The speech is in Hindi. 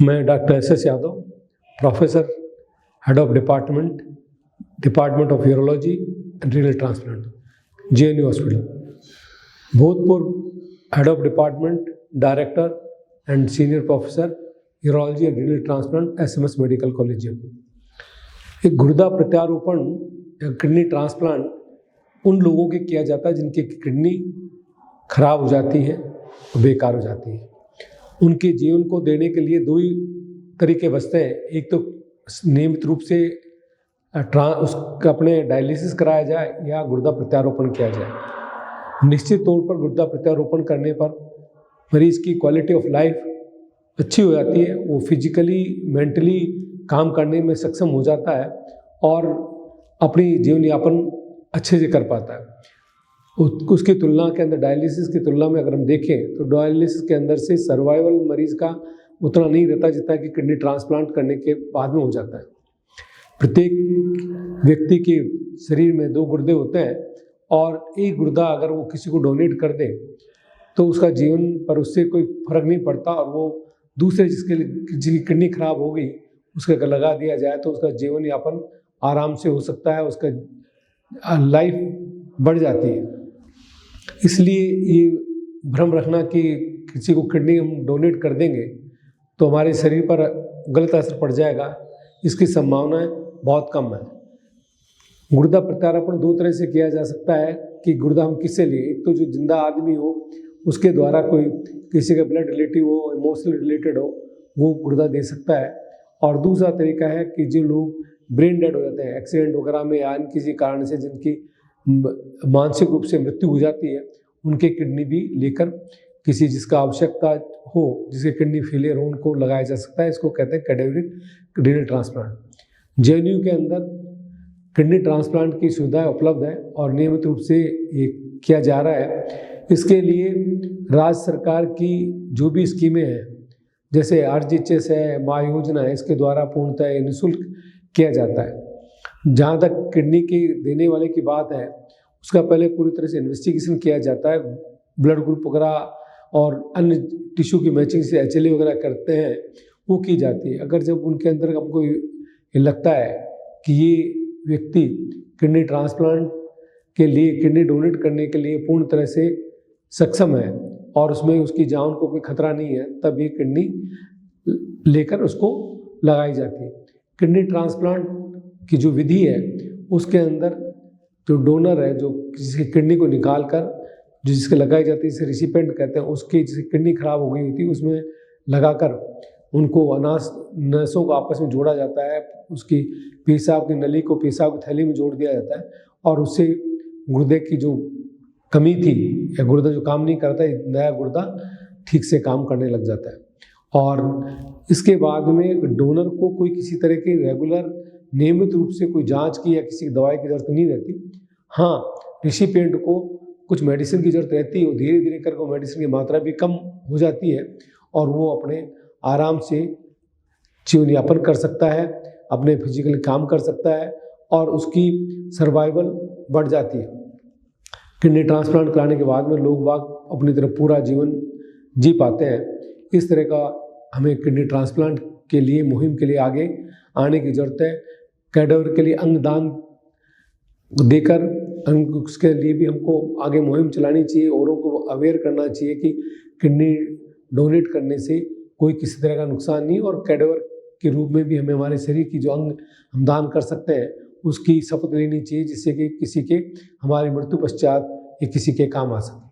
मैं doctor S Yadav, professor, head of department of urology and renal transplant, JNU hospital, भूतपूर्व head of department, director and senior professor urology and renal transplant, SMS medical college Jaipur. एक गुर्दा प्रत्यारोपण या किडनी ट्रांसप्लांट उन लोगों के किया जाता है जिनकी किडनी खराब हो जाती है, बेकार हो जाती है। उनके जीवन को देने के लिए दो ही तरीके बचते हैं। एक तो नियमित रूप से उसका अपने डायलिसिस कराया जाए या गुर्दा प्रत्यारोपण किया जाए। निश्चित तौर पर गुर्दा प्रत्यारोपण करने पर मरीज की क्वालिटी ऑफ लाइफ अच्छी हो जाती है, वो फिजिकली मेंटली काम करने में सक्षम हो जाता है और अपनी जीवन यापन अच्छे से कर पाता है। उसकी तुलना के अंदर डायलिसिस की तुलना में अगर हम देखें तो डायलिसिस के अंदर से सर्वाइवल मरीज का उतना नहीं रहता जितना कि किडनी ट्रांसप्लांट करने के बाद में हो जाता है। प्रत्येक व्यक्ति के शरीर में 2 गुर्दे होते हैं और एक गुर्दा अगर वो किसी को डोनेट कर दे तो उसका जीवन पर उससे कोई फर्क नहीं पड़ता और वो दूसरे जिसकी किडनी खराब हो गई उसके अगर लगा दिया जाए तो उसका जीवन यापन आराम से हो सकता है, उसका लाइफ बढ़ जाती है। इसलिए ये भ्रम रखना कि किसी को किडनी हम डोनेट कर देंगे तो हमारे शरीर पर गलत असर पड़ जाएगा, इसकी संभावनाएं बहुत कम है। गुर्दा प्रत्यारोपण 2 तरह से किया जा सकता है कि गुर्दा हम किससे लिए। एक तो जो जिंदा आदमी हो उसके द्वारा कोई किसी का ब्लड रिलेटिव हो, इमोशनल रिलेटेड हो, वो गुर्दा दे सकता है। और दूसरा तरीका है कि जो लोग ब्रेन डेड हो जाते हैं एक्सीडेंट वगैरह में या अन्य किसी कारण से जिनकी मानसिक रूप से मृत्यु हो जाती है, उनके किडनी भी लेकर किसी जिसका आवश्यकता हो, जिसके किडनी फेलियर हो, उनको लगाया जा सकता है। इसको कहते हैं कैडेवरिक रीनल ट्रांसप्लांट। JNU के अंदर किडनी ट्रांसप्लांट की सुविधा उपलब्ध है और नियमित रूप से ये किया जा रहा है। इसके लिए राज्य सरकार की जो भी स्कीमें हैं जैसे RGHS है, माँ योजना है, इसके द्वारा पूर्णतः निःशुल्क किया जाता है। जहाँ तक किडनी के देने वाले की बात है उसका पहले पूरी तरह से इन्वेस्टिगेशन किया जाता है, ब्लड ग्रुप वगैरह और अन्य टिश्यू की मैचिंग से HLA वगैरह करते हैं, वो की जाती है। अगर जब उनके अंदर हमको ये लगता है कि ये व्यक्ति किडनी ट्रांसप्लांट के लिए, किडनी डोनेट करने के लिए पूर्ण तरह से सक्षम है और उसमें उसकी जान को कोई खतरा नहीं है, तब ये किडनी लेकर उसको लगाई जाती है। किडनी ट्रांसप्लांट की जो विधि है उसके अंदर जो डोनर है, जो किसी किडनी को निकाल कर जो जिसके लगाई जाती है, इसे रिसिपेंट कहते हैं, उसकी जिसकी किडनी खराब हो गई होती है उसमें लगाकर उनको नसों को आपस में जोड़ा जाता है, उसकी पेशाब की नली को पेशाब की थैली में जोड़ दिया जाता है और उससे गुर्दे की जो कमी थी या गुर्दा जो काम नहीं करता है, नया गुर्दा ठीक से काम करने लग जाता है। और इसके बाद में डोनर को कोई किसी तरह के रेगुलर नियमित रूप से कोई जांच की या किसी दवाई की जरूरत नहीं रहती। हाँ, रिसिपिएंट को कुछ मेडिसिन की जरूरत रहती है, वो धीरे धीरे करके वो मेडिसिन की मात्रा भी कम हो जाती है और वो अपने आराम से जीवन यापन कर सकता है, अपने फिजिकली काम कर सकता है और उसकी सर्वाइवल बढ़ जाती है। किडनी ट्रांसप्लांट कराने के बाद में लोग बाग अपनी तरफ पूरा जीवन जी पाते हैं। इस तरह का हमें किडनी ट्रांसप्लांट के लिए मुहिम के लिए आगे आने की ज़रूरत है। कैडेवर के लिए अंग दान देकर उसके लिए भी हमको आगे मुहिम चलानी चाहिए, औरों को अवेयर करना चाहिए कि किडनी डोनेट करने से कोई किसी तरह का नुकसान नहीं और कैडेवर के रूप में भी हमें हमारे शरीर की जो अंग हम दान कर सकते हैं उसकी शपथ लेनी चाहिए, जिससे कि किसी के हमारी मृत्यु पश्चात ये किसी के काम आ सके।